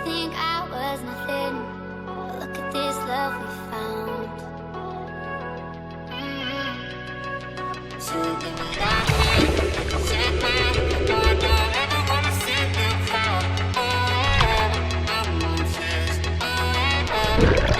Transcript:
think I was nothing, but look at this love we found. So give me that hand, shake my hand. No, I don't ever wanna sit in the crowd. Oh, I'm on tears. Oh,